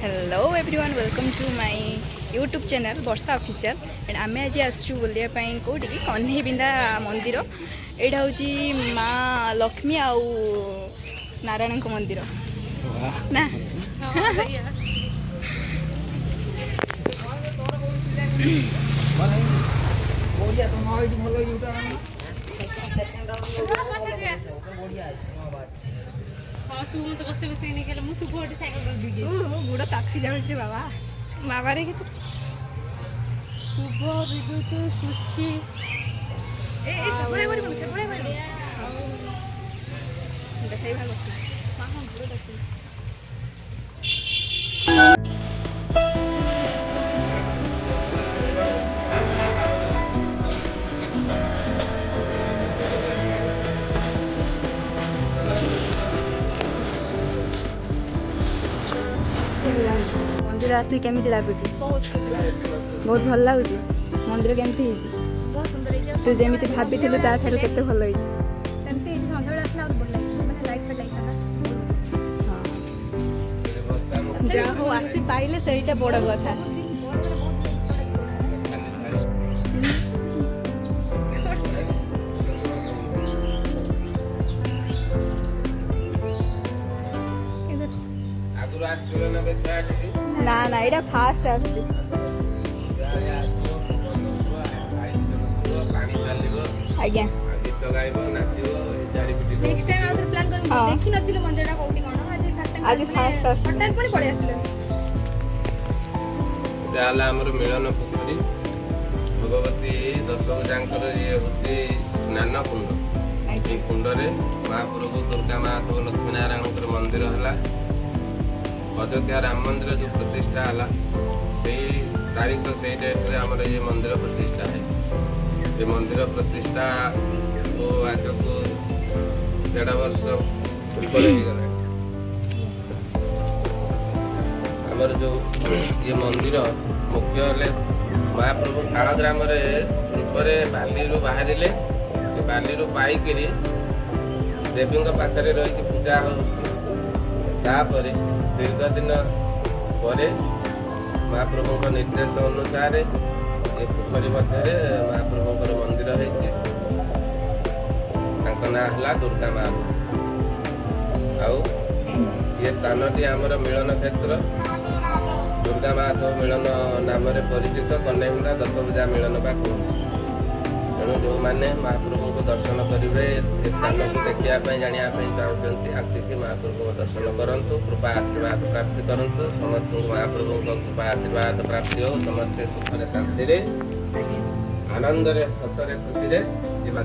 Hello everyone welcome to my YouTube channel Varsha official and आम आज आसचु बुलायापाई कौटी कन्हेबिंदा मंदिर यहाँ हूँ माँ लक्ष्मी आउ नारायण मंदिर ना बुढ़ा ताकि जाऊँ बाबा बाबा रे शुभ विद्युत सूची मंदिर आसी केमिति लगुच बहुत भल लगुच मंदिर केमिति बहुत सुंदर तू जेमिति भाभी थिलु ता ठारू केते भल होई सेमति संध्याबेला आसला और भल लागी माने लाइट पे लाइट हां जा हो आसी पाइले सेइटा बड़ कथा ना ना ये फास्ट आसु आज्ञा नेक्स्ट टाइम आउटर प्लान करू देखि नथिलु मंदिरटा कोठी कोन आज फास्ट आसु हटात पनि पडे आसले जाला हमर मिलन पोखरी भगवती दशभुजांकर ये होती स्नान कुंड ए कुंड रे महाप्रभु दुर्गा माता लक्ष्मी नारायण मंदिर हला अयोध्या राम मंदिर जो प्रतिष्ठा है से तारीख से डेट रे हमर ये मंदिर प्रतिष्ठा है ये मंदिर प्रतिष्ठा को आज को 1.5 वर्ष ऊपर हो गला हमर जो ये मंदिर मुख्य ले महाप्रभु शाला ग्राम रे ऊपर बाली रो बाहरिले बाली रो पाई करी देवी पाखरे रही पूजा हो तापरे दीर्घ दिन पर महाप्रभु निर्देश अनुसार ये पोखरी मध्य महाप्रभु मंदिर है दुर्गा माँ आउ ये स्थान टी आमर मिलन क्षेत्र दुर्गा माँ मिलन नाम परिचित कन्हैया दशभुजा मिलन बा तेणु जो मैंने महाप्रभु को दर्शन करेंगे स्थान को देखापी जानापी चाहते आसिक महाप्रभु को दर्शन करूँ कृपा आशीर्वाद प्राप्ति करूँ समस्त महाप्रभु को कृपा आशीर्वाद प्राप्ति हो समस्त सुख शांति आनंद हस खुशी जीवा।